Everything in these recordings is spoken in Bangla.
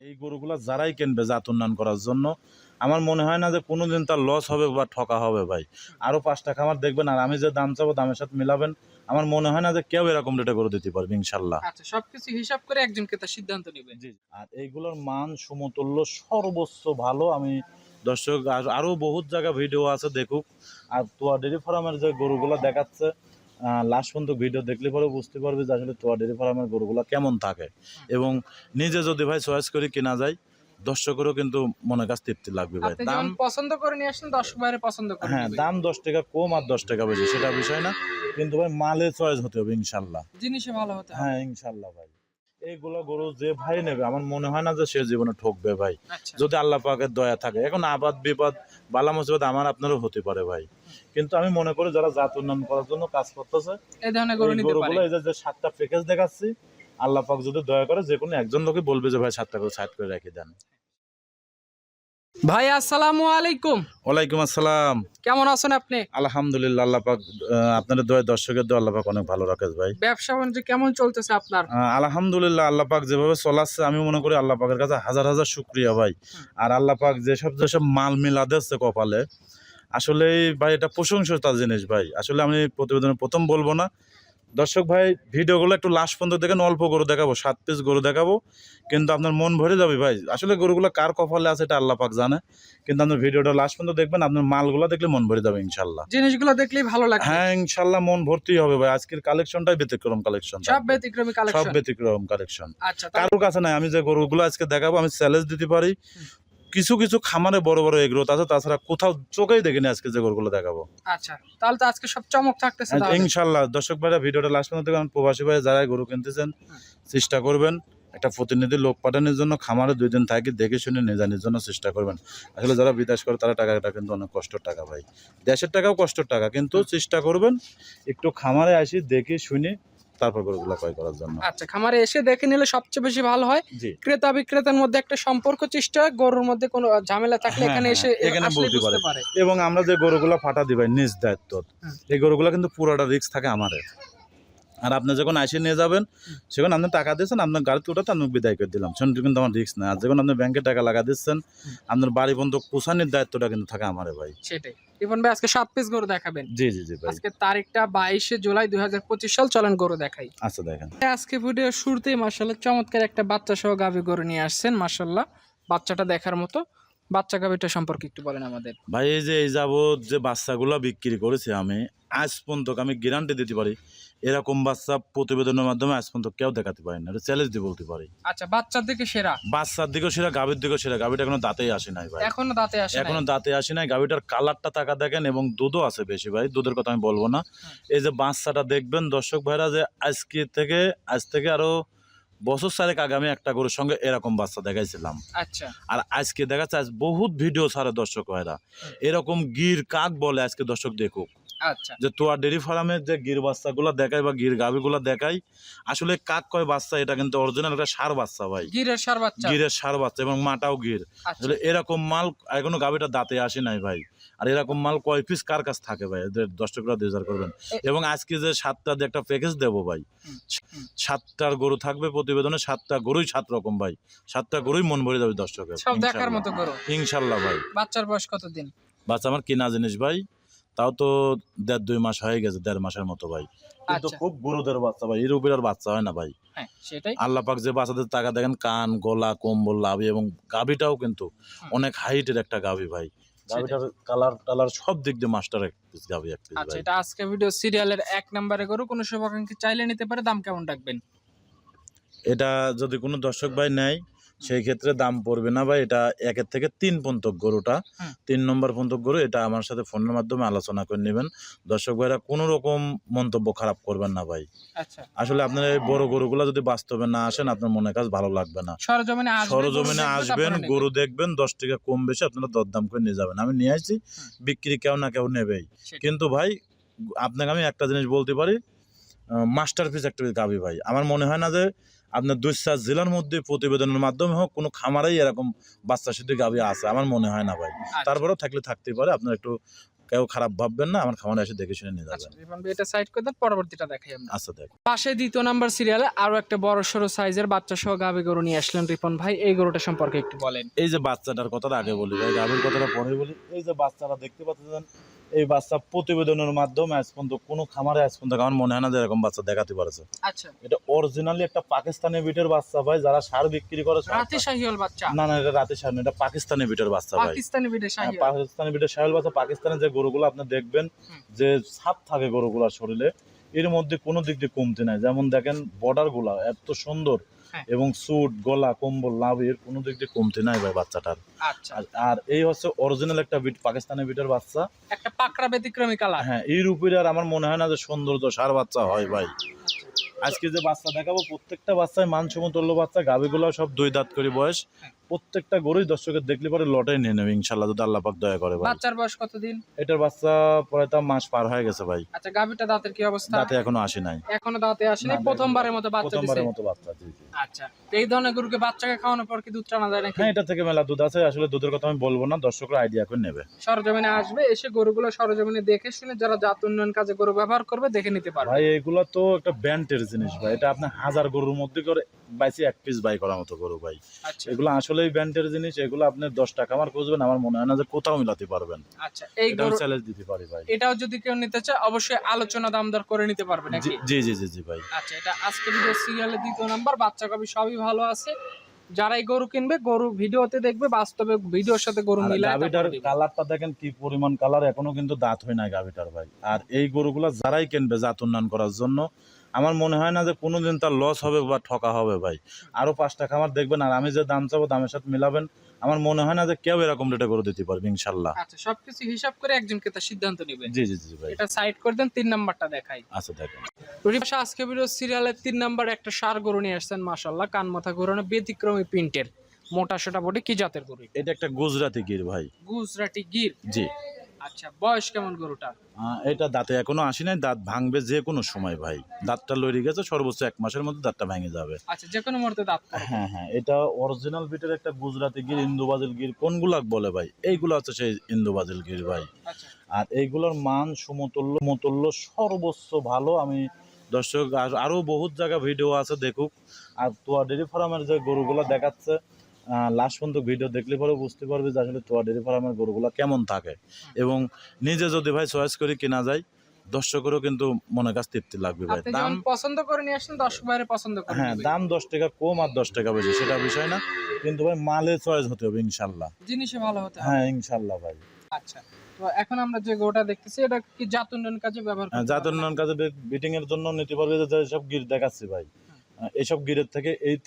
এই গরুগুলা যারাই কিনবে জাত উন্নয়ন করার জন্য আমার মনে হয় না যে কোনোদিন তার লস হবে বা ঠকা হবে ভাই। আরো 5টা খামার দেখবেন আর আমি যে দাম চাবো দামের সাথে মিলাবেন, আমার মনে হয় না যে কেউ এরকম রেটে গরু দিতে পারবে ইনশাল্লাহ। আচ্ছা, সবকিছু হিসাব করে একজন ক্রেতা সিদ্ধান্ত নেবে। জি। আর এইগুলোর মান সমতুল্য সর্বোচ্চ ভালো। আমি দর্শক আরো বহুত জায়গা ভিডিও আছে দেখুক। আর তোয়া ডেরি ফার্মের যে গরুগুলা দেখাচ্ছে, লাস্ট পর্যন্ত ভিডিও দেখলে পরে বুঝতে পারবে যে আসলে তোয়া ডেরি ফার্মের গরুগুলা কেমন থাকে। এবং নিজে যদি ভাই চয়েস করে কেনা যায়, দর্শকেরও কিন্তু মনের কাছে তৃপ্তি লাগবে ভাই। আপনি দাম যেমন পছন্দ করে নিয়ে আসেন, দর্শক ভাইরা পছন্দ করে হ্যাঁ, নেবে। দাম 10 টাকা কম আর 10 টাকা বেশি সেটা বিষয় না, কিন্তু ভাই মালে চয়েস হতে হবে ইনশাল্লাহ। জিনিসই ভালো হতে হবে। হ্যাঁ ইনশাল্লাহ ভাই। এইগুলো গরু যে ভাই নেবে আমার মনে হয় না যে সে জীবনে ঠকবে ভাই, আচ্ছা, যদি আল্লাহ পাকের দয়া থাকে। এখন আবাদ বিপদ বালা মুসিবত আমার আপনারও হতে পারে ভাই, কিন্তু আমি মনে করি যারা জাত উন্নয়ন করার জন্য কাজ করতেছে এই ধরনের গরু এই নিতে পারে। গরুগুলো এই যে 7টা প্যাকেজ দেখাচ্ছি, আল্লাহ পাক যদি দয়া করে যে কোনো একজন লোকই বলবে যে ভাই 7টা করে সাইড করে রেখে দেন। ভাই আসসালামু আলাইকুম। ওয়ালাইকুম আসসালাম। কেমন আছেন আপনি? আলহামদুলিল্লাহ, আল্লাহ পাক আপনাদের দয়া দর্শকের দয়া আল্লাহ পাক অনেক ভালো রাখে ভাই। ব্যবসা বাণিজ্য কেমন চলতেছে আপনার? আলহামদুলিল্লাহ, আল্লাহ পাক যেভাবে চলাচ্ছে আমি মনে করি আল্লাহ পাকের কাছে হাজার হাজার শুকরিয়া ভাই। আর আল্লাহ পাক যেসব যেসব মাল মিলা দিচ্ছে কপালে, আসলে ভাই এটা প্রশংসিত জিনিস ভাই। আসলে আমি প্রতিবেদনে প্রথম বলবো না, দর্শক ভাই ভিডিওগুলো একটু লাস্ট পর্যন্ত দেখেন। অল্প গরু দেখাবো, 7 পিস গরু দেখাবো, কিন্তু আপনার মন ভরে যাবে ভাই। আসলে গরুগুলো কার কপালে আছে এটা আল্লাহ পাক জানে, কিন্তু আপনার ভিডিওটা লাস্ট পর্যন্ত দেখবেন, আপনার মালগুলো দেখলে মন ভরে যাবে ইনশাল্লাহ। জিনিসগুলো দেখলেই ভালো লাগবে। হ্যাঁ ইনশাল্লাহ মন ভর্তি হবে ভাই। আজকের কালেকশনটাই ব্যতিক্রম কালেকশন, সব ব্যতিক্রমী সব কালেকশন। ব্যতিক্রম কালেকশন। আচ্ছা, কারোর কাছে নাই। আমি যে গরুগুলো আজকে দেখাবো আমি চ্যালেঞ্জ দিতে পারি, কিছু কিছু খামারে বড় বড় এগ্রোথ আছে, তাছাড়া কোথাও চোখেই দেখিনি আজকে যে গরুগুলো দেখাবো। আচ্ছা, তাহলে তো আজকে সব চমক থাকতেছে তাহলে। ইনশাল্লাহ দর্শক ভাইরা ভিডিওটা লাস্ট পর্যন্ত দেখবেন। প্রবাসী ভাই যারা গরু কিনতেছেন চেষ্টা করবেন একটা প্রতিনিধি লোক পাঠানোর জন্য, খামারে 2 দিন থাকি দেখে শুনে নিয়ে জানার জন্য চেষ্টা করবেন। আসলে যারা বিদেশ করে তারা টাকাটা কিন্তু অনেক কষ্টের টাকা ভাই, দেশের টাকাও কষ্টের টাকা, কিন্তু চেষ্টা করবেন একটু খামারে আসি দেখে শুনে তারপর গরুগুলো ক্রয় করার জন্য। আচ্ছা, খামারে এসে দেখে নিলে সবচেয়ে বেশি ভালো হয়। জি। ক্রেতা বিক্রেতার মধ্যে একটা সম্পর্ক চেষ্টা হয়, গরুর মধ্যে কোনো ঝামেলা থাকলে হ্যাঁ, এখানে এসে এখানে আসলে বলতে বুঝতে পারে। পারে। এবং আমরা যে গরুগুলো ফাটা দিই ভাই নিজ দায়িত্ব, এই গরুগুলো কিন্তু পুরোটা রিস্ক থাকে আমাদের। আর আপনি যখন আসে নিয়ে যাবেন, সেখানে আপনি টাকা দিচ্ছেন, আপনার গাড়িতে ওঠাতে আমি বিদায় করে দিলাম, সেটা কিন্তু আমার রিস্ক না। আর যখন আপনি ব্যাংকে টাকা লাগা দিচ্ছেন, আপনার বাড়ি বন্ধ পৌঁছানোর দায়িত্বটা কিন্তু থাকে আমারে ভাই। সেটাই। রিপন ভাই আজকে 7 পিস গরু দেখাবেন। জি জি জি ভাই। আজকে তারিখটা 22শে জুলাই 2025 সাল। চলেন গরু দেখাই। আচ্ছা দেখেন। আজকে ভিডিওর শুরুতেই মাশাআল্লাহ চমৎকার একটা বাচ্চা সহ গাভী গরু নিয়ে আসছেন। মাশাআল্লাহ বাচ্চাটা দেখার মতো। বাচ্চা গাভীটা সম্পর্কে একটু বলেন আমাদের। ভাই এই যে এই যাবৎ যে বাচ্চাগুলো বিক্রি করেছি আমি, আজ পর্যন্ত আমি গ্যারান্টি দিতে পারি এরকম বাচ্চা প্রতিবেদনের মাধ্যমে আজ পর্যন্ত কেউ দেখাতে পারি না, এটা চ্যালেঞ্জ দিয়ে বলতে পারি। আচ্ছা, বাচ্চার দিকে সেরা। বাচ্চার দিকেও সেরা, গাভীর দিকেও সেরা। গাভীটা এখনো দাঁতেই আসে নাই ভাই, এখনো দাঁতে আসে নাই। এখনো দাঁতে আসে নাই। গাভীটার কালারটা তাকা দেখেন, এবং দুধও আছে বেশি ভাই, দুধের কথা আমি বলবো না। এই যে বাচ্চাটা দেখবেন দর্শক ভাইরা, যে আজ থেকে আরো বছর 4 আগে আমি একটা গরুর সঙ্গে এরকম বাচ্চা দেখাইছিলাম। আচ্ছা, আর আজকে দেখাচ্ছে, আজ বহুত ভিডিও ছাড়ে দর্শক ভাইরা এরকম গির কাক বলে, আজকে দর্শক দেখুক আচ্ছা। যে তোয়া ডেরি ফার্মের যে গির বাচ্চাগুলো দেখায় বা গির গাভীগুলো দেখায়, আসলে কাক কয় বাচ্চা, এটা কিন্তু অরিজিনাল একটা ষাঁড় বাচ্চা ভাই, গিরের সার বাচ্চা। গিরের ষাঁড় বাচ্চা, এবং মাটাও গির। আচ্ছা, আসলে এরকম মাল এখনো গাভীটা দাঁতে আসে নাই ভাই। আর এরকম মাল কয় পিস কার কাছ থাকে ভাই, এদের দর্শকরা ডিজার করবেন। এবং আজকে যে 7টা যে একটা প্যাকেজ দেবো ভাই, 7টার গরু থাকবে প্রতিবেদনে, 7টা গরুই 7 রকম ভাই, 7টা গরুই মন ভরে যাবে দর্শকের সব দেখার মতো গরু। ইনশাল্লাহ ভাই। বাচ্চার বয়স কতদিন? বাচ্চা আমার কেনা জিনিস ভাই, তাও তো 1.5-2 মাস হয়ে গেছে, 1.5 মাসের মতো ভাই, কিন্তু আচ্ছা। খুব গরুদের বাচ্চা ভাই, এর উপরে আর বাচ্চা হয় না ভাই। হ্যাঁ, সেটাই। আল্লাহ পাক যে বাচ্চাদের টাকা দেখেন, কান গলা কম্বল লাভি, এবং গাভীটাও কিন্তু অনেক হাইটের একটা গাভী ভাই। গাভীটার কালার টালার সব দিক দিয়ে মাস্টার এক পিস গাভী, এক পিস আচ্ছা, ভাই। এটা আজকে ভিডিও সিরিয়ালের 1 নম্বরে গরু। কোন শুভাকাঙ্ক্ষী চাইলে নিতে পারে। দাম কেমন রাখবেন? এটা যদি কোনো দর্শক ভাই নেয় সেই ক্ষেত্রে দাম পড়বে না ভাই, এটা 1 থেকে 3 পর্যন্ত গরুটা, 3 নম্বর পর্যন্ত গরু, এটা আমার সাথে ফোনের মাধ্যমে আলোচনা করে নেবেন। দর্শক ভাইরা কোনো রকম মন্তব্য খারাপ করবেন না ভাই। আচ্ছা, আসলে আপনার এই বড় গরুগুলো যদি বাস্তবে না আসেন, আপনার মনের কাছে ভালো লাগবে না। সরজমিনে সরজমিনে আসবেন, গরু দেখবেন, 10 টাকা কম বেশি আপনারা দরদাম করে নিয়ে যাবেন। আমি নিয়ে আসছি, বিক্রি কেউ না কেউ নেবেই। কিন্তু ভাই আপনাকে আমি একটা জিনিস বলতে পারি, মাস্টারপিস একটা গাভী ভাই। আমার মনে হয় না যে আপনার 2-4 জেলার মধ্যে প্রতিবেদনের মাধ্যমে হোক কোনো খামারেই এরকম বাচ্চা শুধু গাভী আছে, আমার মনে হয় না ভাই। তারপরেও থাকলে থাকতেই পারে, আপনার একটু কেউ খারাপ ভাববেন না, আমার খামারে এসে দেখে শুনে নিয়ে আচ্ছা যাবেন। রিপন ভাই এটা সাইড করে দেন, পরবর্তীটা দেখাই আমরা। আচ্ছা দেখ, পাশে 2 নম্বর সিরিয়ালে আরো একটা বড় সড়ো সাইজের বাচ্চা সহ গাভী গরু নিয়ে আসলেন রিপন ভাই, এই গরুটা সম্পর্কে একটু বলেন। এই যে বাচ্চাটার কথাটা আগে বলি ভাই, গাভীর কথাটা পরে বলি। এই যে বাচ্চাটা দেখতে পাচ্ছেন, এই বাচ্চা প্রতিবেদনের মাধ্যমে আজ পর্যন্ত কোনো খামারে আজ পর্যন্ত আমার মনে হয় না যে এরকম বাচ্চা দেখাতে পারেছে। আচ্ছা এটা অরিজিনালি একটা পাকিস্তানি বিটের বাচ্চা ভাই, যারা সার বিক্রি করে। রাতে শাহিওয়াল বাচ্চা? না না, এটা রাতে সার না, এটা পাকিস্তানি বিটের বাচ্চা ভাই। পাকিস্তানি বিটে শাহিওয়াল? পাকিস্তানি বিটের শাহিওয়াল বাচ্চা। পাকিস্তানের যে গরুগুলো আপনি দেখবেন যে ছাপ থাকে গরুগুলার শরীরে, এর মধ্যে কোনো দিক দিয়ে কমতি নাই। যেমন দেখেন বর্ডার গুলা এত সুন্দর, এবং সুট গলা কম্বল লাভ, এর কোনো দিক দিয়ে কমতি নাই ভাই বাচ্চাটার। আচ্ছা আর এই হচ্ছে অরিজিনাল একটা বিট, পাকিস্তানি বিটের বাচ্চা, একটা পাকড়া ব্যতিক্রমী কালার। হ্যাঁ এর উপরে আর আমার মনে হয় না যে সৌন্দর্য সার বাচ্চা হয় ভাই। আজকে যে বাচ্চা দেখাবো প্রত্যেকটা বাচ্চায় মানসমতুল্য বাচ্চা, গাভীগুলো সব 2 দাঁত করে বয়স। প্রত্যেকটা গরুই দর্শকের দেখলে পরে লটাই নিয়ে নেবে ইনশাল্লাহ, যদি আল্লাহ পাক দয়া করে ভাই। বাচ্চার বয়স কতদিন? এটার বাচ্চা প্রায় তা মাস পার হয়ে গেছে ভাই। আচ্ছা গাভীটা দাঁতের কি অবস্থা? দাঁতে এখনো আসে নাই। এখনো দাঁতে আসেনি, না, প্রথমবারের মতো বাচ্চা দিছে? প্রথমবারের মতো বাচ্চা, জি জি। আচ্ছা তো এই ধরনের গরুকে বাচ্চাকে খাওয়ানোর পর কি দুধ টানা যায় নাকি? হ্যাঁ, এটা থেকে মেলা দুধ আছে। আসলে দুধের কথা আমি বলবো না, দর্শকরা আইডিয়া করে নেবে। সরজমিনে আসবে, এসে গরুগুলো সরজমিনে দেখে শুনে যারা জাত উন্নয়ন কাজে গরু ব্যবহার করবে দেখে নিতে পারবে। ভাই এগুলো তো একটা ব্যান্ডের জিনিস ভাই, এটা আপনি 1000 গরুর মধ্যে করে বাইসি 1 পিস বাই করার মতো গরু ভাই। আচ্ছা এগুলো আসলেই ব্যান্ডের জিনিস, এগুলো আপনি 10 টাকা আমার খুঁজবেন, আমার মনে হয় না যে কোথাও মিলাতে পারবেন। আচ্ছা এই এটা গরু চ্যালেঞ্জ দিতে পারি ভাই। এটাও যদি কেউ নিতে চায় অবশ্যই আলোচনা দাম দর করে নিতে পারবে নাকি? জি জি জি জি ভাই। আচ্ছা এটা আজকে ভিডিও সিরিয়ালের 2 নাম্বার, বাচ্চা কবি সবই ভালো আছে। যারাই গরু কিনবে গরু ভিডিওতে দেখবে, বাস্তবে ভিডিওর সাথে গরু মিলায় গাভিটার কালারটা দেখেন কি পরিমাণ কালার, এখনো কিন্তু দাঁত হয় না গাভিটার ভাই। আর এই গরুগুলা যারাই কিনবে জাত উন্নয়ন করার জন্য, আমার মনে হয় না যে কোনোদিন তার লস হবে বা ঠকা হবে ভাই। আরো 5 টাকা আমার দেখবেন, আর আমি যে দাম চাবো দামের সাথে মিলাবেন, আমার মনে হয় না যে কেউ এরকম রেটে করে দিতে পারবে ইনশাল্লাহ। আচ্ছা সবকিছু হিসাব করে একজন ক্রেতা সিদ্ধান্ত নেবে। জি জি জি ভাই। এটা সাইড করে দেন, 3 নাম্বারটা দেখাই। আচ্ছা দেখেন, রুটি আজকে ভিডিও সিরিয়ালের 3 নাম্বার একটা সার গরু নিয়ে আসছেন মাশাআল্লাহ, কান মাথা ঘোরানো ব্যতিক্রমী প্রিন্টের, মোটা সোটা বডি, কি জাতের গরু? এটা একটা গুজরাটি গির ভাই। গুজরাটি গির? জি। আচ্ছা বয়স কেমন গরুটা? এটা দাঁতে এখনো আসি নাই, দাঁত ভাঙবে যে কোনো সময় ভাই। দাঁতটা লড়ে গেছে, সর্বোচ্চ 1 মাসের মধ্যে দাঁতটা ভেঙে যাবে। আচ্ছা যে কোনো মুহূর্তে দাঁত পড়বে? হ্যাঁ হ্যাঁ, এটা অরিজিনাল বিটের একটা গুজরাটি গির, ইন্দোবাজিল গির কোনগুলা বলে ভাই, এইগুলো হচ্ছে সেই ইন্দোবাজিল গির ভাই। আচ্ছা আর এইগুলোর মান সমতুল্য সর্বোচ্চ ভালো। আমি দর্শক আরো বহুত জায়গা ভিডিও আছে দেখুক। আর তোয়া ডেরি ফার্মের যে গরুগুলো দেখাচ্ছে, লাস্ট পর্যন্ত ভিডিও দেখলে পরে বুঝতে পারবে যে আসলে তোয়া ডেরি ফার্মের গরুগুলো কেমন থাকে। এবং নিজে যদি ভাই চয়েস করে কেনা যায়, দর্শকেরও কিন্তু মনে কাছে তৃপ্তি লাগবে ভাই। আপনি দাম যেমন পছন্দ করে নিয়ে আসেন দর্শক ভাইরে পছন্দ করে হ্যাঁ, নেবে। দাম 10 টাকা কম আর 10 টাকা বেশি সেটা বিষয় না, কিন্তু ভাই মালে চয়েস হতে হবে ইনশাল্লাহ। জিনিসই ভালো হতে হবে। হ্যাঁ ইনশাল্লাহ ভাই। আচ্ছা তো এখন আমরা যে গরুটা দেখতেছি এটা কি জাত উন্নয়ন কাজে ব্যবহার করতে জাত পারবে উন্নয়ন কাজে বিটিং এর জন্য নিতে পারবে, যেসব গির দেখাচ্ছি ভাই। এইসব গিরের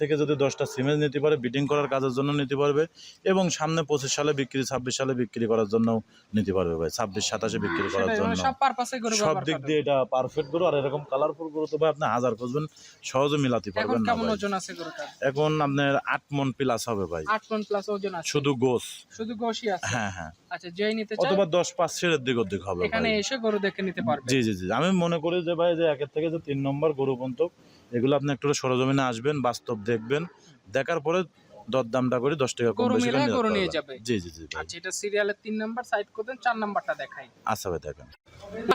থেকে যদি 10টা সিমেজ নিতে পারে, বিটিং করার কাজের জন্য নিতে পারবে, এবং সামনে 25 সালে বিক্রি, 26 সালে বিক্রি করার জন্য নিতে পারবে ভাই, 26-27 বিক্রি করার সেটাই, জন্য। মানে সব পারপাসে গরু সব ব্যবহার দিক করতে দিয়ে এটা পারফেক্ট গরু। আর এরকম কালারফুল গরু তো ভাই আপনি 1000 খুঁজবেন, সহজে মিলাতে পারবে। এখন পারবেন না কেমন ভাই। ওজন আছে গরুটার? এখন আপনার 8 মণ প্লাস হবে ভাই। 8 টন প্লাস ওজন আছে? শুধু গোস। শুধু গোশই আছে? হ্যাঁ হ্যাঁ। আচ্ছা যেই নিতে চায় অথবা 10-5 ছেড়ের দিক অধিক হবে এখানে ভাই। এসে গরু দেখে নিতে পারবে? জি জি জি, আমি মনে করি যে ভাই যে 1 থেকে যে 3 নম্বর গরু পর্যন্ত এগুলো আপনি একটু সরজমিনে আসবেন, বাস্তব দেখবেন, দেখার পরে দরদামটা করে 10 টাকা কম গরু বেশি মিলায় করে গরু নিতে নিয়ে পারবেন। যাবে? জি জি জি ভাই। আচ্ছা এটা সিরিয়ালের 3 নাম্বার, সাইড করে দেন, 4 নাম্বারটা দেখাই। আচ্ছা ভাই দেখেন,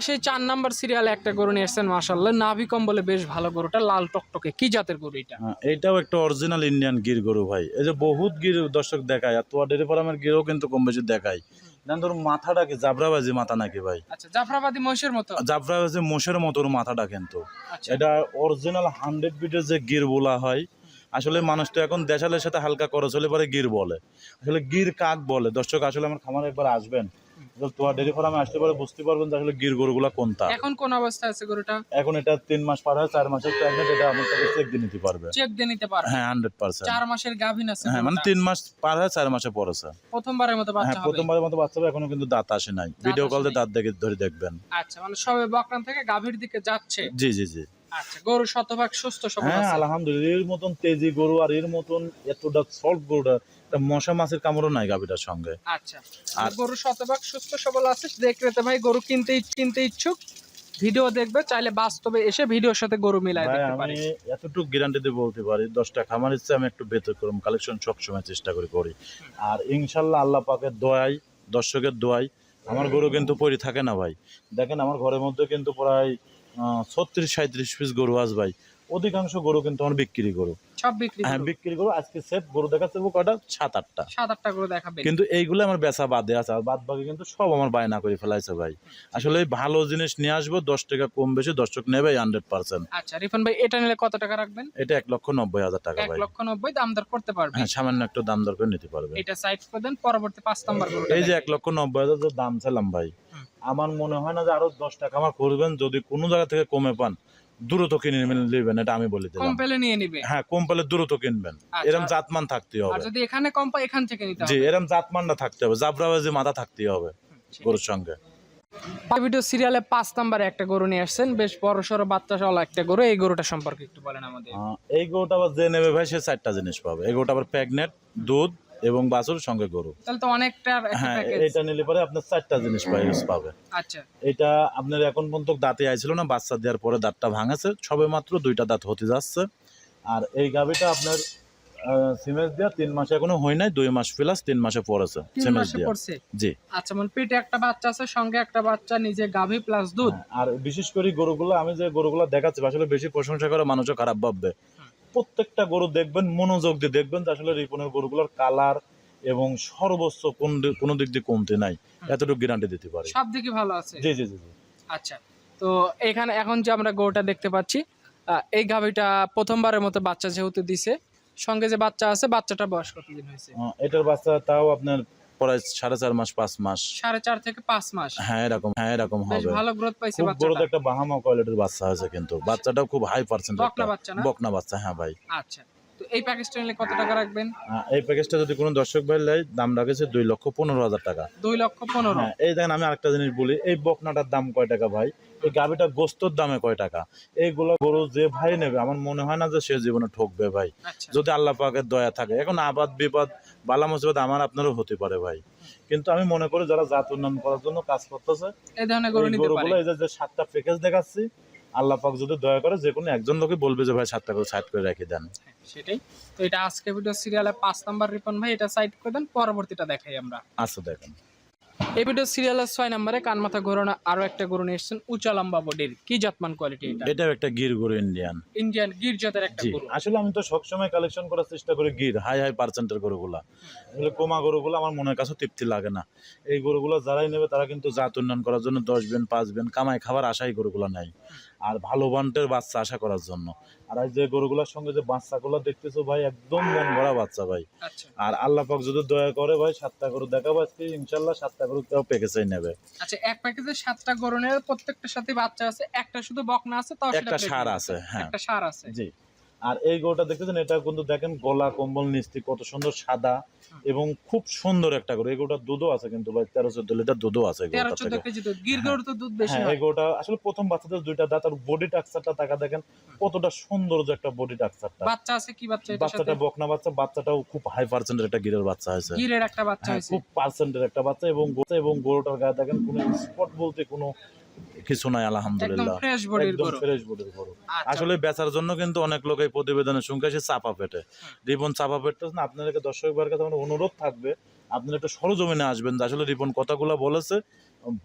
সেই 4 নাম্বার সিরিয়ালে একটা গরু নিয়ে এসেছেন মাশাআল্লাহ, নাভি কম্বলে বেশ ভালো গরুটা, লাল টকটকে, কি জাতের গরু এটা? এইটাও একটা অরিজিনাল ইন্ডিয়ান গির গরু ভাই। এই যে বহুত গির দর্শক দেখায়, আর তোয়া ডেরি ফার্মের গিরও কিন্তু কম বেশি দেখায়। দেন ধরুন মাথাটা কি জাবরাবাজি মাথা নাকি ভাই? আচ্ছা জাফরাবাদী মহিষের মতো? জাবরাবাজি মোষের মতো ওর মাথাটা কিন্তু। আচ্ছা এটা অরিজিনাল 100 বিটের যে গির বলা হয়। আসলে মানুষ তো এখন দেশালের সাথে হালকা খরচ হলে পরে গির বলে। আসলে গির কাক বলে দর্শক, আসলে আমার খামারে একবার আসবেন, তোয়া ডেরি ফার্মে আসতে পারে বুঝতে পারবেন যে আসলে গির গরুগুলা কোনটা। এখন কোন অবস্থায় আছে গরুটা? এখন এটা 3 মাস পার হয়, 4 মাসের প্রেগনেন্ট, এটা আমার কাছে চেক দিয়ে নিতে পারবে। চেক দিয়ে নিতে পারবে? হ্যাঁ 100%। 4 মাসের গাভীন আছে? হ্যাঁ মানে 3 মাস পার হয়, 4 মাসে পড়েছে। প্রথমবারের মতো বাচ্চা হ্যাঁ হবে? প্রথমবারের মতো বাচ্চা হবে, এখনো কিন্তু দাঁত আসে নাই। ভিডিও কল দিয়ে দাঁত দেখে ধরে দেখবেন। আচ্ছা মানে সবে বকরান থেকে গাভীর দিকে যাচ্ছে? জি জি জি। আচ্ছা গরু শতভাগ সুস্থ সবল হ্যাঁ আছে? আলহামদুলিল্লাহ, এর মতন তেজি গরু আর এর মতন এতটা সল্ট গরুটা, একটা মশা মাছের কামড়ও নাই গাভীটার সঙ্গে। আচ্ছা আর গরু শতভাগ সুস্থ সবল আছে, দেখতে ভাই গরু কিনতে ইচ্ছুক, ভিডিও দেখবে, চাইলে বাস্তবে এসে ভিডিওর সাথে গরু মিলায় ভাই দেখতে পারে। আমি এতটুকু গ্যারান্টি দিয়ে বলতে পারি, 10টা খামার ইচ্ছে আমি একটু কালেকশন সবসময় চেষ্টা করি। আর ইনশাল্লাহ আল্লাহ পাকের দোয়াই, দর্শকের দোয়াই আমার গরু কিন্তু পরি থাকে না ভাই। দেখেন আমার ঘরের মধ্যে কিন্তু প্রায় 36-37 পিস গরু আছে ভাই। অধিকাংশ গরু কিন্তু আমার বিক্রি গরু। সব বিক্রি হ্যাঁ করো? বিক্রি গরু। আজকে সেট গরু দেখাচ্ছে কয়টা, 7-8টা। 7-8টা করে দেখাবেন। কিন্তু এইগুলো আমার বেচা বাদে আছে, আর বাদ বাকি কিন্তু সব আমার বায়না করে ফেলাইছে ভাই। আসলে ভালো জিনিস নিয়ে আসবো, 10 টাকা কম বেশি দর্শক নেবে 100%। আচ্ছা রিপন ভাই, এটা নিলে কত টাকা রাখবেন? এটা 1,90,000 টাকা ভাই। 1,90,000 দাম দর করতে পারবে? হ্যাঁ সামান্য একটু দাম দর করে নিতে পারবে। এটা সাইড করে দেন, পরবর্তী 5 নাম্বার গরুটা এই যে দেখাই। 1,90,000 যে দাম চাইলাম ভাই, হুম। আমার মনে হয় না যে আরো 10 টাকা আমার করবেন। যদি কোনো জায়গা থেকে কমে পান দ্রুত কিনে নেবেন, এটা আমি বলে কম দিলাম। পেলে নিয়ে নিবে। হ্যাঁ কম পেলে দ্রুত কিনবেন। আচ্ছা। এরম জাতমান থাকতে আর হবে। যদি এখানে কম পায় এখান থেকে নিতে জি হবে। এরম জাতমানটা থাকতে হবে, জাবরাবাজি মাথা থাকতে হবে সেটাই। গরুর সঙ্গে। ভিডিও সিরিয়ালে 5 নাম্বারে একটা গরু নিয়ে আসছেন, বেশ বড় সড়ো বাচ্চা সহ একটা গরু। এই গরুটা সম্পর্কে একটু বলেন আমাদের। এই গরুটা আবার যে নেবে ভাই সে 4টা জিনিস পাবে। এই গরুটা আবার প্রেগনেন্ট, দুধ এবং বাছুর সঙ্গে গরু। তাহলে তো অনেকটা একটা হ্যাঁ প্যাকেজ। এটা নিলে পরে আপনার 4টা জিনিস পাবে। আচ্ছা। এটা আপনার এখন পর্যন্ত দাঁতে আইছিল না, বাচ্চা দেওয়ার পরে দাঁতটা ভাঙাছে, সবে মাত্র 2টা দাঁত হতে যাচ্ছে। আর এই গাভিটা আপনার সিমেন্স দেওয়া 3 মাস এখনো হয় নাই, 2 মাস প্লাস 3 মাসে পড়েছে 3 সিমেন্স মাসে দেওয়া। পড়ছে? জি। আচ্ছা, মানে পেটে একটা বাচ্চা আছে, সঙ্গে একটা বাচ্চা, নিজে গাভী প্লাস দুধ। আর বিশেষ করে গরুগুলো আমি যে গরুগুলো দেখাচ্ছি আসলে বেশি প্রশংসা করে মানুষও খারাপ ভাববে। প্রত্যেকটা গরু দেখবেন, মনোযোগ দিয়ে দেখবেন যে আসলে রিপনের গরুগুলোর কালার এবং সর্বোচ্চ কোনো দিক দিয়ে কমতে নাই, এতটুকু গ্যারান্টি দিতে পারি। সব দিকে ভালো আছে? জি জি জি জি। আচ্ছা, তো এখানে এখন যে আমরা গরুটা দেখতে পাচ্ছি, এই গাভীটা প্রথমবারের মতো বাচ্চা যেহেতু দিছে, সঙ্গে যে বাচ্চা আছে, বাচ্চাটার বয়স কতদিন হয়েছে? এটার বাচ্চা তাও আপনার প্রায় 4.5 মাস 5 মাস। 4.5 থেকে 5 মাস। হ্যাঁ এরকম বেশ হবে। ভালো গ্রোথ পাইছে খুব বড় বাচ্চাটা। একটা বাহামা কোয়ালিটির বাচ্চা হয়েছে, কিন্তু বাচ্চাটাও খুব হাই পার্সেন্ট বকনা বাচ্চা না? বকনা বাচ্চা। হ্যাঁ ভাই। আচ্ছা, তো এই প্যাকেজটা নিলে কত টাকা রাখবেন? এই প্যাকেজটা যদি কোনো দর্শক ভাই লেয়, দাম রাখেছে 2,15,000 টাকা। 2,15,000? হ্যাঁ এই দেখেন আমি আরেকটা জিনিস বলি, এই বকনাটার দাম কয় টাকা ভাই, এই গাভিটা গোস্তর দামে কয় টাকা। এইগুলো গরু যে ভাই নেবে আমার মনে হয় না যে সে জীবনে ঠকবে ভাই, আচ্ছা। যদি আল্লাহ পাকের দয়া থাকে। এখন আবাদ বিপদ বালা মুসিবত আমার আপনারও হতে পারে ভাই, কিন্তু আমি মনে করি যারা জাত উন্নয়ন করার জন্য কাজ করতেছে এই ধরনের গরু এই নিতে পারে। গরুগুলো, এই যে 7টা প্যাকেজ দেখাচ্ছি, আল্লাহ পাক যদি দয়া করে যে কোনো একজন লোকে বলবে যে ভাই 7টা করে সাইড করে রেখে দেন। হ্যাঁ, সেটাই তো। এটা আজকে ভিডিও সিরিয়ালে 5 নাম্বার রিপন ভাই, এটা সাইড করে দেন, পরবর্তীটা দেখাই আমরা। আচ্ছা দেখেন এই ভিডিও সিরিয়ালের 6 নম্বরে কান মাথা ঘোরানো আরো একটা গরু নিয়ে এসেছেন, উঁচা লম্বা বডির। কি জাতমান কোয়ালিটি এটা? এটাও একটা গির গরু, ইন্ডিয়ান। ইন্ডিয়ান গির জাতের একটা জি গরু। আসলে আমি তো সবসময় কালেকশন করার চেষ্টা করি গির, হাই পার্সেন্টের গরুগুলা। এগুলো কোমা গরুগুলো আমার মনের কাছে তৃপ্তি লাগে না। এই গরুগুলো যারাই নেবে তারা কিন্তু জাত উন্নয়ন করার জন্য 10 বেন 5 বেন কামাই খাবার আশাই গরুগুলো নেয়, আর ভালো বান্টের বাচ্চা আশা করার জন্য। আর এই যে গরুগুলোর সঙ্গে যে বাচ্চাগুলো দেখতেছো ভাই, একদম মন ভরা বাচ্চা ভাই। আচ্ছা আর আল্লাহ পাক যদি দয়া করে ভাই 7টা গরু দেখাবো আজকে ইনশাল্লাহ, 7টা গরু কেউ প্যাকেজেই নেবে। আচ্ছা, এক প্যাকেজে 7টা গরু নেয়, প্রত্যেকটার সাথে বাচ্চা আছে, একটা শুধু বকনা আছে, তাও সেটা একটা ষাঁড় pregnant আছে, হ্যাঁ। একটা ষাঁড় আছে। জি। আর এই গরুটা দেখতেছেন, এটা কিন্তু দেখেন গলা কম্বল নিস্তি কত সুন্দর সাদা এবং খুব সুন্দর একটা গরু। এই গরুটার দুধও আছে কিন্তু ভাই 13-14 লিটার দুধও আছে এই গরুটার 13-14 থেকে। কেজি দুধ। গির গরু তো দুধ বেশি হ্যাঁ হয়। এই গরুটা আসলে প্রথম বাচ্চাদের 2টা দাঁত, আর বডি টাক্সারটা টাকা দেখেন কতটা সুন্দর, যে একটা বডি টাক্সারটা। বাচ্চা আছে কি বাচ্চা এটার সাথে? বাচ্চাটা বকনা বাচ্চা, বাচ্চাটাও খুব হাই পার্সেন্টের একটা গিরের বাচ্চা হয়েছে। গিরের একটা বাচ্চা হ্যাঁ হয়েছে। খুব পার্সেন্টের একটা বাচ্চা, এবং গরুটার গায়ে দেখেন কোনো স্পট বলতে কোনো কিছু নাই, একদম আলহামদুলিল্লাহ। ফ্রেশ বডির একদম গরু। ফ্রেশ বডির গরু। আচ্ছা। আসলে বেচার জন্য কিন্তু অনেক লোক এই প্রতিবেদনের সঙ্গে এসে চাপা পেটে রিপন চাপা পেটে না। আপনাদেরকে দর্শক ভাইয়ের কাছে আমার অনুরোধ থাকবে, আপনারা একটু সরজমিনে আসবেন যে আসলে রিপন কথাগুলো বলেছে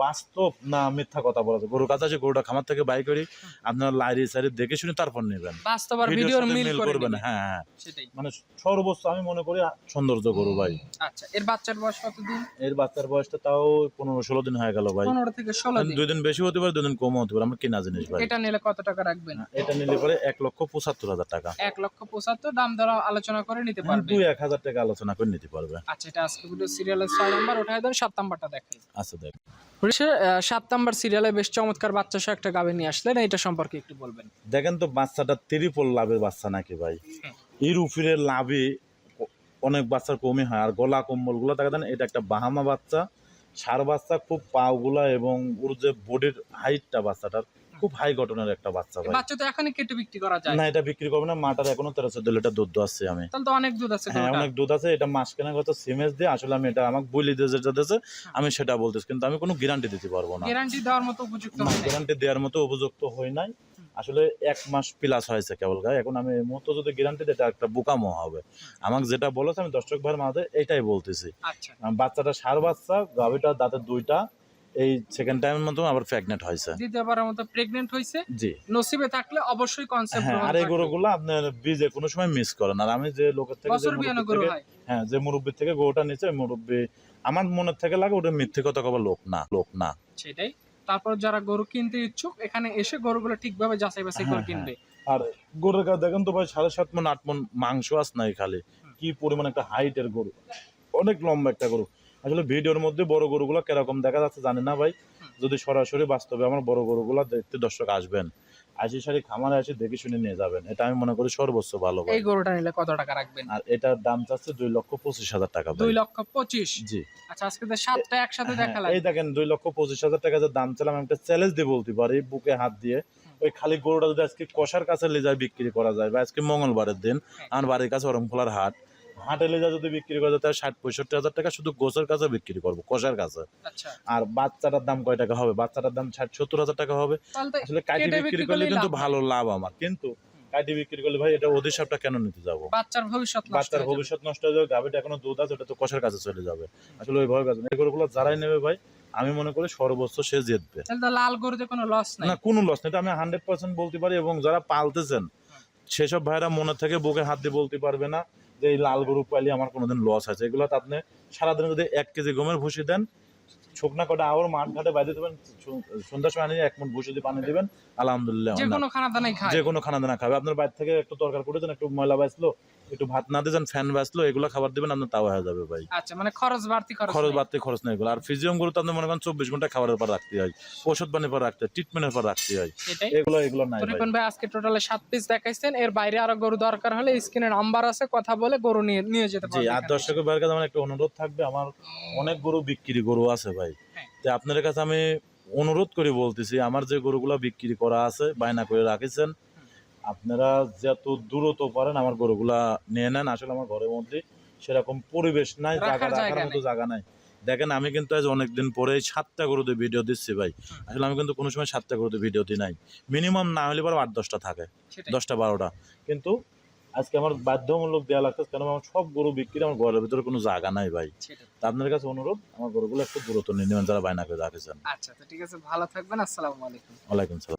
বাস্তব না মিথ্যা কথা বলেছে। গরুর কাছে আসে গরুটা খামার থেকে বাই করি, আপনারা লাইরি সাইরি দেখে শুনে তারপর নেবেন, বাস্তব আর ভিডিওর ভিডিওর সাথে মিল মিল করে করবেন। নেবেন। হ্যাঁ হ্যাঁ সেটাই। মানে সর্বোচ্চ আমি মনে করি সৌন্দর্য গরু ভাই। আচ্ছা, এর বাচ্চার বয়স কতদিন? এর বাচ্চার বয়সটা তাও 15-16 দিন হয়ে গেল ভাই। 15 থেকে 16 দিন। 2 দিন বেশি হতে পারে, 2 দিন কম হতে পারে, আমার কেনা জিনিস ভাই। এটা নিলে কত টাকা রাখবেন? এটা নিলে পরে 1,75,000 টাকা। 1,75,000 দাম দর আলোচনা করে নিতে পারবে। 2-1,000 টাকা আলোচনা করে নিতে পারবে। আচ্ছা, এটা আজকে ভিডিও সিরিয়ালের 6 নাম্বার, উঠায় দেন, 7 নাম্বারটা দেখাই। আচ্ছা দেখ 7 নাম্বার সিরিয়ালে বেশ চমৎকার বাচ্চা সহ একটা গাভী নিয়ে আসলেন, এটা সম্পর্কে একটু বলবেন। দেখেন তো বাচ্চাটা ত্রিপল লাভের বাচ্চা নাকি ভাই। এর উপরে লাভে অনেক বাচ্চার কমই হয়, আর গলা কম্বল গুলো দেখা দেন, এটা একটা বাহামা বাচ্চা, ষাঁড় বাচ্চা, খুব পাগুলা এবং ওর যে বডির হাইটটা বাচ্চাটার খুব হাই গঠনের একটা বাচ্চা ভাই। বাচ্চা তো এখনই কেটে বিক্রি করা যায় না এটা বিক্রি করবে না, মাটার এখনো 13-14 লিটার দুধ আছে। আমি তাহলে তো অনেক দুধ আছে হ্যাঁ গরুটা। অনেক দুধ আছে। এটা মাস কেনা কত সিমেন্স দিয়ে, আসলে আমি এটা আমাকে বলি দিয়ে যেটা দিয়েছে আমি সেটা বলতেছি, কিন্তু আমি কোনো গ্যারান্টি দিতে পারবো না। গ্যারান্টি দেওয়ার মতো উপযুক্ত হয় না। গ্যারান্টি দেওয়ার মতো উপযুক্ত হয় নাই, আসলে 1 মাস প্লাস হয়েছে কেবল গায়ে। এখন আমি এই মুহূর্তে যদি গ্যারান্টি দিই এটা একটা বোকামো হবে। আমাকে যেটা বলেছে আমি দর্শক ভাইয়ের মাঝে এইটাই বলতেছি। আচ্ছা, বাচ্চাটা ষাঁড় বাচ্চা, গাভীটার দাঁতের 2টা এই সেকেন্ড টাইমের মতো আবার প্রেগনেন্ট হয়েছে। দ্বিতীয়বারের মতো প্রেগনেন্ট হয়েছে। জি নসিবে থাকলে অবশ্যই কনসেপ্ট হ্যাঁ, আর এই গরুগুলো আপনার বীজে কোনো সময় মিস করেন। আর আমি যে লোকের থেকে বছর বিয়ানো গরু হয়। হ্যাঁ, যে মুরব্বী থেকে গরুটা নিচে মুরব্বী আমার মনের থেকে লাগে ওটা মিথ্যে কথা কবার লোক না। সেটাই। তারপর যারা গরু কিনতে ইচ্ছুক এখানে এসে গরুগুলো ঠিকভাবে যাচাই বাছাই করে কিনবে। আর গরুর কাছে দেখেন তো ভাই 7.5 মণ 8 মণ মাংস আছে নাই খালি, কি পরিমাণ একটা হাইটের গরু, অনেক লম্বা একটা গরু। আসলে ভিডিওর মধ্যে বড় গরুগুলো কিরকম দেখা যাচ্ছে জানি না ভাই, যদি সরাসরি বাস্তবে আমার বড় গরুগুলো দেখতে দর্শক আসবেন, আশি সারি খামারে এসে দেখে শুনে নিয়ে যাবেন, এটা আমি মনে করি সর্বোচ্চ ভালো ভাই। এই গরুটা নিলে কত টাকা রাখবেন? আর এটার দাম চাচ্ছে 2,25,000 টাকা ভাই। 2,25,000? জি আচ্ছা, আজকে তো 7টা একসাথে হ্যাঁ, দেখালাম। এই দেখেন 2,25,000 টাকা যে দাম চাইলাম, আমি একটা চ্যালেঞ্জ দিয়ে বলতে পারি বুকে হাত দিয়ে, ওই খালি গরুটা যদি আজকে কষার কাছে লে যায় বিক্রি করা যায়, বা আজকে মঙ্গলবারের দিন আমার বাড়ির কাছে অরমখোলার হাটে লে যায় যদি বিক্রি করা যায়, তাহলে 60-65,000 টাকা শুধু গোছের কাছে বিক্রি করবো, কষার কাছে। আচ্ছা, আর বাচ্চাটার দাম কয় টাকা হবে? বাচ্চাটার দাম 60-70,000 টাকা হবে। তাহলে তো আসলে কাটি কেটে বিক্রি বিক্রি করলে করলেই কিন্তু লাভ ভালো লাভ আমার, কিন্তু কাটি বিক্রি করলে ভাই এটা অধিশাপটা কেন নিতে যাবো? বাচ্চার ভবিষ্যৎ নষ্ট বাচ্চার হয়ে যাবে। ভবিষ্যৎ নষ্ট হয়ে যাবে, গাভীটা এখনো দুধ আছে, ওটা তো কষার কাছে চলে যাবে। আসলে ওইভাবে কাজ না, এই গরুগুলো যারাই নেবে ভাই আমি মনে করি সর্বোচ্চ সে জিতবে। তাহলে তো লাল গরুতে কোনো লস নাই। না, কোনো লস নেই, এটা আমি 100% বলতে পারি। এবং যারা পালতেছেন সেসব ভাইরা মনে থেকে বুকে হাত দিয়ে বলতে পারবে না যে এই লাল গরু পাইলে আমার কোনোদিন লস আছে। এগুলো তো আপনি সারাদিন যদি 1 কেজি গমের ভুসি দেন, শুকনা কটা আবার মাঠ ঘাটে বাইরে দেবেন, সন্ধ্যার সময় আনিয়ে 1 মুঠ ভুসি দিয়ে পানি দিবেন, আলহামদুলিল্লাহ যে কোনো খানা দানাই খায়। যে কোনো খানা দানা খাবে। আপনার বাইরে থেকে একটু তরকারি করে দেন, একটু ময়লা বাঁচলো, একটু ভাত না দিয়েছেন, ফ্যান বাঁচলো, এগুলো খাবার দিবেন, আপনার তাও হয়ে যাবে ভাই। আচ্ছা, মানে খরচ বাড়তি খরচ নেই। বাড়তে খরচ নেই এগুলো। আর ফিজিয়াম গরু তো আপনি মনে করেন 24 ঘন্টা খাবারের পর রাখতে হয়, ওষুধ পানির পর রাখতে হয়, ট্রিটমেন্টের পর রাখতে হয়। সেটাই। এগুলো নাই তো ভাই। রিপন ভাই আজকে টোটালে 7 পিস দেখাইছেন, এর বাইরে আরো গরু দরকার হলে স্ক্রিনে নাম্বার আছে, কথা বলে গরু নিয়ে যেতে জি, পারবেন। আর দর্শকের ভাইয়ের কাছে আমার একটা অনুরোধ থাকবে, আমার অনেক গরু বিক্রি গরু আছে ভাই, হ্যাঁ। তো আপনাদের কাছে আমি অনুরোধ করে বলতেছি, আমার যে গরুগুলো বিক্রি করা আছে বায়না করে রাখেছেন, আপনারা যত দ্রুত পারেন আমার গরুগুলা নিয়ে নেন। আসলে আমার ঘরের মধ্যে সেরকম পরিবেশ নাই, রাখার রাখার জায়গা মতো নেই। জায়গা নাই। দেখেন আমি কিন্তু আজ অনেকদিন পরে 7টা গরুতে ভিডিও দিচ্ছি ভাই। আসলে আমি কিন্তু কোনো সময় 7টা গরুতে ভিডিও দিই নাই, মিনিমাম না হলে পরে 8-10টা থাকে, সেটাই। 10টা-12টা। কিন্তু আজকে আমার বাধ্যমূলক দেওয়া লাগছে, কেন আমার সব গরু বিক্রি, আমার ঘরের ভিতরে কোনো জায়গা নাই ভাই। সেটাই। তা আপনার কাছে অনুরোধ, আমার গরুগুলো একটু দ্রুত নিয়ে নেবেন যারা বায়না করে রাখেছেন। আচ্ছা, তো ঠিক আছে, ভালো থাকবেন। আসসালামু আলাইকুম। ওয়ালাইকুম সালাম।